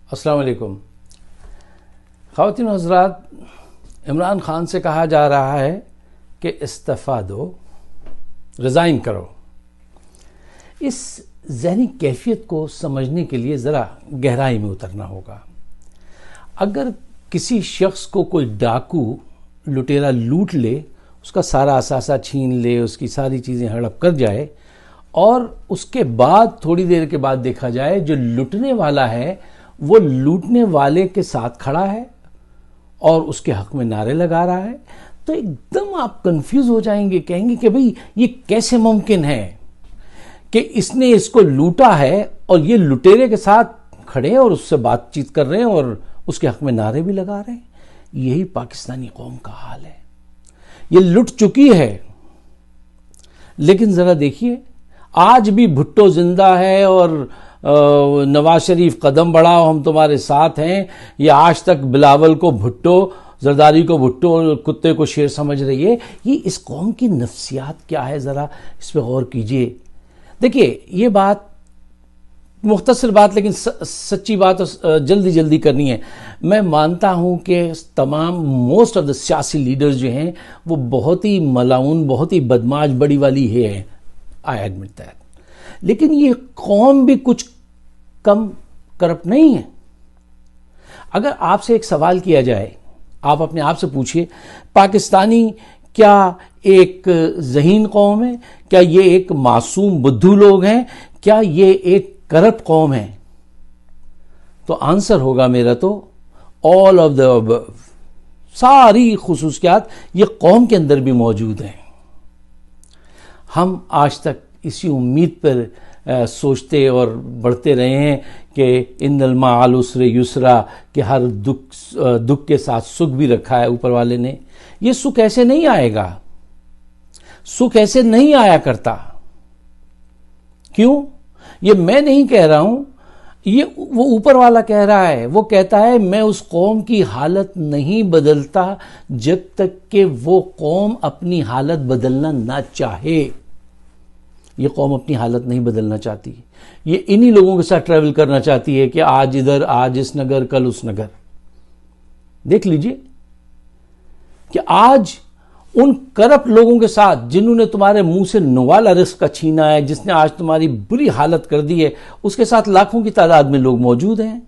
السلام علیکم خواتین و حضرات، عمران خان سے کہا جا رہا ہے کہ استعفیٰ دو، ریزائن کرو۔ اس ذہنی کیفیت کو سمجھنے کے لیے ذرا گہرائی میں اترنا ہوگا۔ اگر کسی شخص کو کوئی ڈاکو لٹیرا لوٹ لے، اس کا سارا اثاثہ چھین لے، اس کی ساری چیزیں ہڑپ کر جائے، اور اس کے بعد تھوڑی دیر کے بعد دیکھا جائے جو لٹنے والا ہے وہ لوٹنے والے کے ساتھ کھڑا ہے اور اس کے حق میں نعرے لگا رہا ہے، تو ایک دم آپ کنفیوز ہو جائیں گے، کہیں گے کہ بھئی یہ کیسے ممکن ہے کہ اس نے اس کو لوٹا ہے اور یہ لٹیرے کے ساتھ کھڑے اور اس سے بات چیت کر رہے ہیں اور اس کے حق میں نعرے بھی لگا رہے ہیں۔ یہی پاکستانی قوم کا حال ہے۔ یہ لٹ چکی ہے، لیکن ذرا دیکھیے، آج بھی بھٹو زندہ ہے اور نواز شریف قدم بڑھاؤ ہم تمہارے ساتھ ہیں، یا آج تک بلاول کو بھٹو، زرداری کو بھٹو اور کتے کو شیر سمجھ رہی ہے۔ یہ اس قوم کی نفسیات کیا ہے، ذرا اس پہ غور کیجئے۔ دیکھیے، یہ بات مختصر بات لیکن سچی بات جلدی جلدی کرنی ہے۔ میں مانتا ہوں کہ تمام موسٹ آف دا سیاسی لیڈرز جو ہیں وہ بہت ہی ملاؤن، بہت ہی بدماش بڑی والی ہے، آئی ایڈمٹ دیٹ، لیکن یہ قوم بھی کچھ کم کرپٹ نہیں ہے۔ اگر آپ سے ایک سوال کیا جائے، آپ اپنے آپ سے پوچھئے، پاکستانی کیا ایک ذہین قوم ہے؟ کیا یہ ایک معصوم بدھو لوگ ہیں؟ کیا یہ ایک کرپٹ قوم ہے؟ تو آنسر ہوگا میرا تو all of the above۔ ساری خصوصیات یہ قوم کے اندر بھی موجود ہیں۔ ہم آج تک اسی امید پر سوچتے اور بڑھتے رہے ہیں کہ ان الماء العسر یسرا، کہ ہر دکھ کے ساتھ سکھ بھی رکھا ہے اوپر والے نے۔ یہ سکھ ایسے نہیں آئے گا، سکھ ایسے نہیں آیا کرتا۔ کیوں؟ یہ میں نہیں کہہ رہا ہوں، یہ وہ اوپر والا کہہ رہا ہے۔ وہ کہتا ہے میں اس قوم کی حالت نہیں بدلتا جب تک کہ وہ قوم اپنی حالت بدلنا نہ چاہے۔ یہ قوم اپنی حالت نہیں بدلنا چاہتی، یہ انہی لوگوں کے ساتھ ٹریول کرنا چاہتی ہے کہ آج ادھر، آج اس نگر، کل اس نگر۔ دیکھ لیجئے کہ آج ان کرپٹ لوگوں کے ساتھ جنہوں نے تمہارے منہ سے نوالا رزق کا چھینا ہے، جس نے آج تمہاری بری حالت کر دی ہے، اس کے ساتھ لاکھوں کی تعداد میں لوگ موجود ہیں۔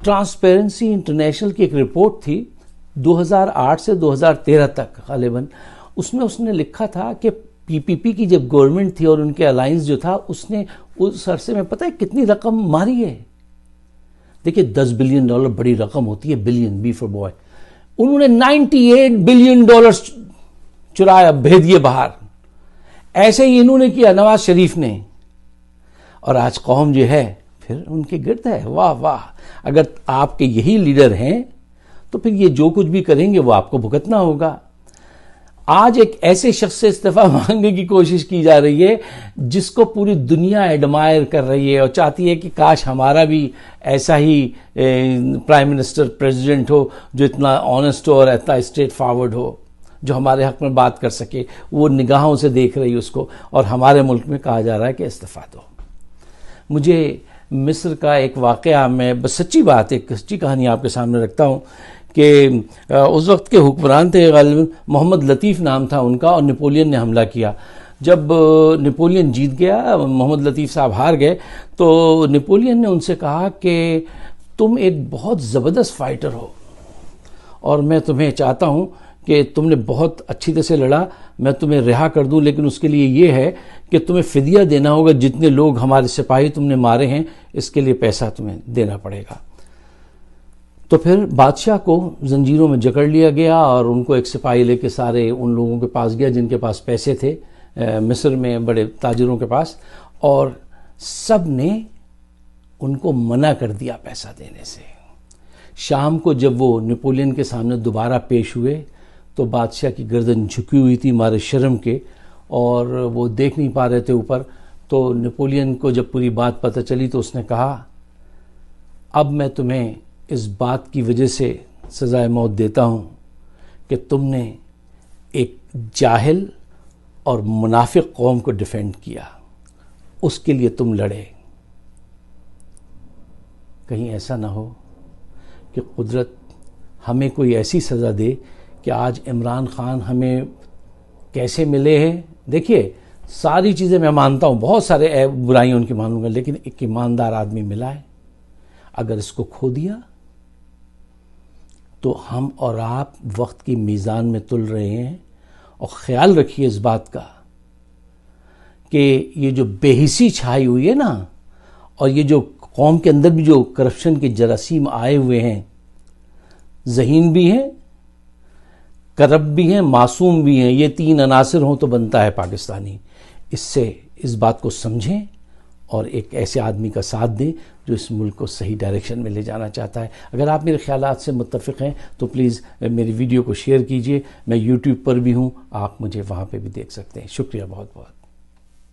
ٹرانسپیرنسی انٹرنیشنل کی ایک رپورٹ تھی 2008 سے 2013 تک غالباً، اس میں اس نے لکھا تھا کہ پی پی پی کی جب گورنمنٹ تھی اور ان کے الائنس جو تھا، اس نے اس عرصے میں پتہ ہے کتنی رقم ماری ہے؟ دیکھیں، $10 بلین بڑی رقم ہوتی ہے، بلین بی فار بوائے۔ انہوں نے $98 بلین چرایا، بھیج دیے باہر۔ ایسے ہی انہوں نے کیا نواز شریف نے، اور آج قوم جو ہے پھر ان کے گرد ہے۔ واہ واہ! اگر آپ کے یہی لیڈر ہیں تو پھر یہ جو کچھ بھی کریں گے وہ آپ کو بھگتنا ہوگا۔ آج ایک ایسے شخص سے استعفیٰ مانگنے کی کوشش کی جا رہی ہے جس کو پوری دنیا ایڈمائر کر رہی ہے اور چاہتی ہے کہ کاش ہمارا بھی ایسا ہی پرائم منسٹر، پریزیڈنٹ ہو جو اتنا آنیسٹ ہو اور اتنا اسٹریٹ فارورڈ ہو، جو ہمارے حق میں بات کر سکے۔ وہ نگاہوں سے دیکھ رہی اس کو، اور ہمارے ملک میں کہا جا رہا ہے کہ استعفیٰ دو۔ مجھے مصر کا ایک واقعہ، میں بس سچی بات، ایک سچی کہانی آپ کے سامنے رکھتا ہوں کہ اس وقت کے حکمران تھے غالباً محمد لطیف نام تھا ان کا، اور نیپولین نے حملہ کیا۔ جب نیپولین جیت گیا، محمد لطیف صاحب ہار گئے، تو نیپولین نے ان سے کہا کہ تم ایک بہت زبردست فائٹر ہو اور میں تمہیں چاہتا ہوں کہ تم نے بہت اچھی طرح سے لڑا، میں تمہیں رہا کر دوں، لیکن اس کے لیے یہ ہے کہ تمہیں فدیہ دینا ہوگا، جتنے لوگ ہمارے سپاہی تم نے مارے ہیں اس کے لیے پیسہ تمہیں دینا پڑے گا۔ تو پھر بادشاہ کو زنجیروں میں جکڑ لیا گیا اور ان کو ایک سپاہی لے کے سارے ان لوگوں کے پاس گیا جن کے پاس پیسے تھے، مصر میں بڑے تاجروں کے پاس، اور سب نے ان کو منع کر دیا پیسہ دینے سے۔ شام کو جب وہ نیپولین کے سامنے دوبارہ پیش ہوئے تو بادشاہ کی گردن جھکی ہوئی تھی مارے شرم کے، اور وہ دیکھ نہیں پا رہے تھے اوپر۔ تو نیپولین کو جب پوری بات پتہ چلی تو اس نے کہا، اب میں تمہیں اس بات کی وجہ سے سزائے موت دیتا ہوں کہ تم نے ایک جاہل اور منافق قوم کو ڈیفینڈ کیا، اس کے لیے تم لڑے۔ کہیں ایسا نہ ہو کہ قدرت ہمیں کوئی ایسی سزا دے کہ آج عمران خان ہمیں کیسے ملے ہیں. دیکھیے ساری چیزیں میں مانتا ہوں, بہت سارے برائیاں ان کی مانوں گا, لیکن ایک ایماندار آدمی ملا ہے. اگر اس کو کھو دیا تو ہم اور آپ وقت کی میزان میں تل رہے ہیں. اور خیال رکھیے اس بات کا کہ یہ جو بے حسی چھائی ہوئی ہے نا, اور یہ جو قوم کے اندر بھی جو کرپشن کے جراثیم آئے ہوئے ہیں, ذہین بھی ہیں, کرپٹ بھی ہیں, معصوم بھی ہیں, یہ تین عناصر ہوں تو بنتا ہے پاکستانی. اس بات کو سمجھیں اور ایک ایسے آدمی کا ساتھ دیں جو اس ملک کو صحیح ڈائریکشن میں لے جانا چاہتا ہے. اگر آپ میرے خیالات سے متفق ہیں تو پلیز میری ویڈیو کو شیئر کیجئے. میں یوٹیوب پر بھی ہوں, آپ مجھے وہاں پہ بھی دیکھ سکتے ہیں. شکریہ بہت بہت.